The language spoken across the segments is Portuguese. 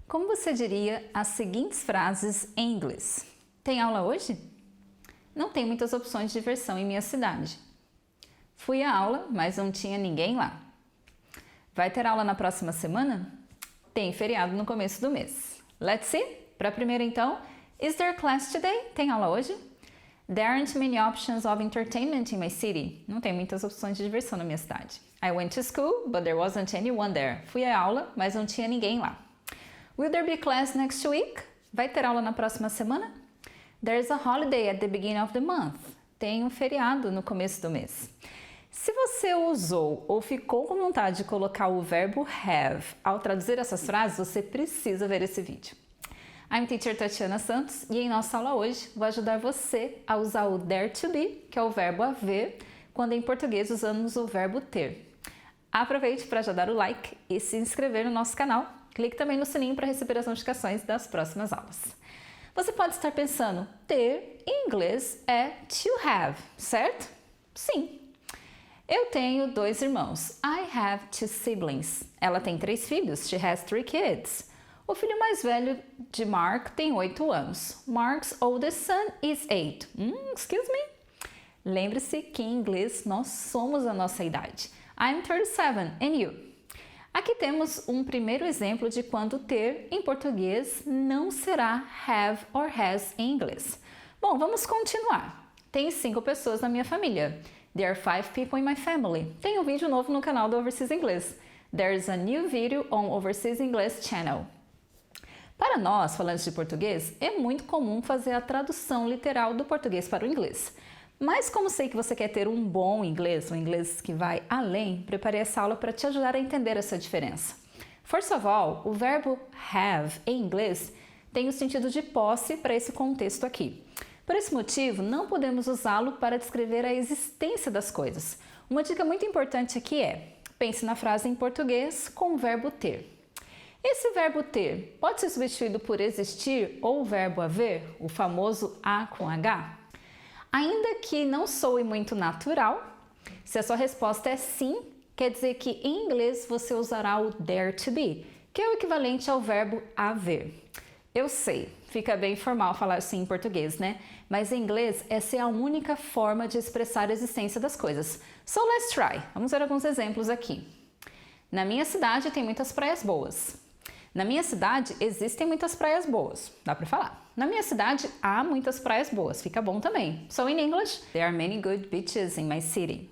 Como você diria as seguintes frases em inglês? Tem aula hoje? Não tem muitas opções de diversão em minha cidade. Fui à aula, mas não tinha ninguém lá. Vai ter aula na próxima semana? Tem feriado no começo do mês. Let's see? Para a primeira então, is there class today? Tem aula hoje? There aren't many options of entertainment in my city. Não tem muitas opções de diversão na minha cidade. I went to school, but there wasn't anyone there. Fui à aula, mas não tinha ninguém lá. Will there be class next week? Vai ter aula na próxima semana? There's a holiday at the beginning of the month. Tem um feriado no começo do mês. Se você usou ou ficou com vontade de colocar o verbo have ao traduzir essas frases, você precisa ver esse vídeo. I'm Teacher Tatiana Santos e em nossa aula hoje vou ajudar você a usar o there to be, que é o verbo haver, quando em português usamos o verbo ter. Aproveite para já dar o like e se inscrever no nosso canal. Clique também no sininho para receber as notificações das próximas aulas. Você pode estar pensando, ter em inglês é to have, certo? Sim. Eu tenho 2 irmãos. I have 2 siblings. Ela tem 3 filhos. She has 3 kids. O filho mais velho de Mark tem 8 anos. Mark's oldest son is 8. Excuse me? Lembre-se que em inglês nós somos a nossa idade. I'm 37 and you? Aqui temos um primeiro exemplo de quando ter em português não será have or has em inglês. Bom, vamos continuar. Tem 5 pessoas na minha família. There are 5 people in my family. Tem um vídeo novo no canal do Overseas English. There's a new video on Overseas English channel. Para nós, falantes de português, é muito comum fazer a tradução literal do português para o inglês. Mas como sei que você quer ter um bom inglês, um inglês que vai além, preparei essa aula para te ajudar a entender essa diferença. First of all, o verbo have em inglês tem o sentido de posse para esse contexto aqui. Por esse motivo, não podemos usá-lo para descrever a existência das coisas. Uma dica muito importante aqui é, pense na frase em português com o verbo ter. Esse verbo ter pode ser substituído por existir ou o verbo haver, o famoso A com H? Ainda que não soe muito natural, se a sua resposta é sim, quer dizer que em inglês você usará o there to be, que é o equivalente ao verbo haver. Eu sei, fica bem formal falar assim em português, né? Mas em inglês essa é a única forma de expressar a existência das coisas. So let's try. Vamos ver alguns exemplos aqui. Na minha cidade tem muitas praias boas. Na minha cidade existem muitas praias boas. Dá para falar. Na minha cidade há muitas praias boas. Fica bom também. So in English, there are many good beaches in my city.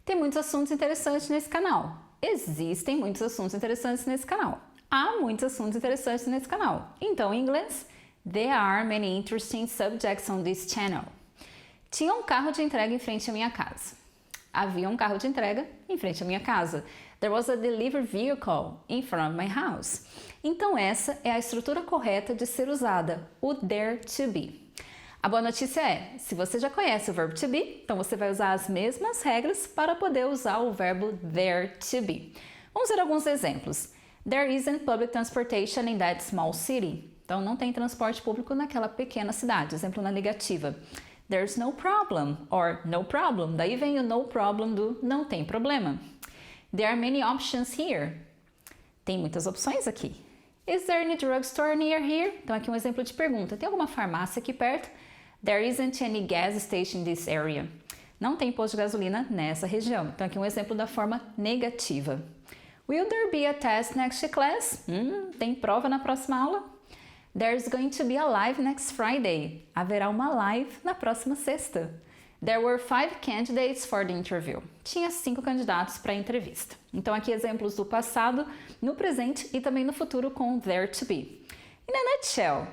Tem muitos assuntos interessantes nesse canal. Existem muitos assuntos interessantes nesse canal. Há muitos assuntos interessantes nesse canal. Então, em inglês, there are many interesting subjects on this channel. Tinha um carro de entrega em frente à minha casa. Havia um carro de entrega em frente à minha casa. There was a delivery vehicle in front of my house. Então, essa é a estrutura correta de ser usada, o there to be. A boa notícia é, se você já conhece o verbo to be, então você vai usar as mesmas regras para poder usar o verbo there to be. Vamos ver alguns exemplos. There isn't public transportation in that small city. Então, não tem transporte público naquela pequena cidade. Exemplo na negativa. There's no problem or no problem. Daí vem o no problem do não tem problema. There are many options here. Tem muitas opções aqui. Is there any drugstore near here? Então, aqui um exemplo de pergunta. Tem alguma farmácia aqui perto? There isn't any gas station in this area. Não tem posto de gasolina nessa região. Então, aqui um exemplo da forma negativa. Will there be a test next class? Tem prova na próxima aula? There's going to be a live next Friday. Haverá uma live na próxima sexta. There were 5 candidates for the interview. Tinha 5 candidatos para a entrevista. Então, aqui exemplos do passado, no presente e também no futuro com there to be. In a nutshell.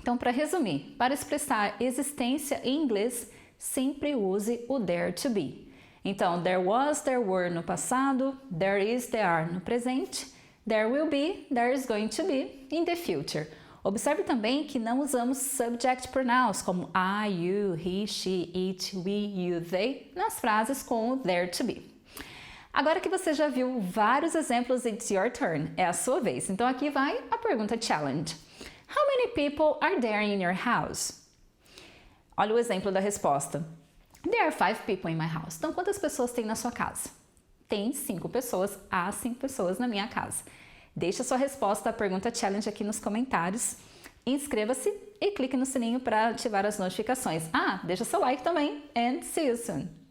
Então, para resumir, para expressar existência em inglês, sempre use o there to be. Então, there was, there were no passado, there is, there are no presente, there will be, there is going to be in the future. Observe também que não usamos subject pronouns como I, you, he, she, it, we, you, they nas frases com o there to be. Agora que você já viu vários exemplos, it's your turn, é a sua vez. Então aqui vai a pergunta challenge. How many people are there in your house? Olha o exemplo da resposta. There are 5 people in my house. Então, quantas pessoas tem na sua casa? Tem 5 pessoas, há 5 pessoas na minha casa. Deixa sua resposta à pergunta challenge aqui nos comentários. Inscreva-se e clique no sininho para ativar as notificações. Ah, deixa seu like também. And see you soon!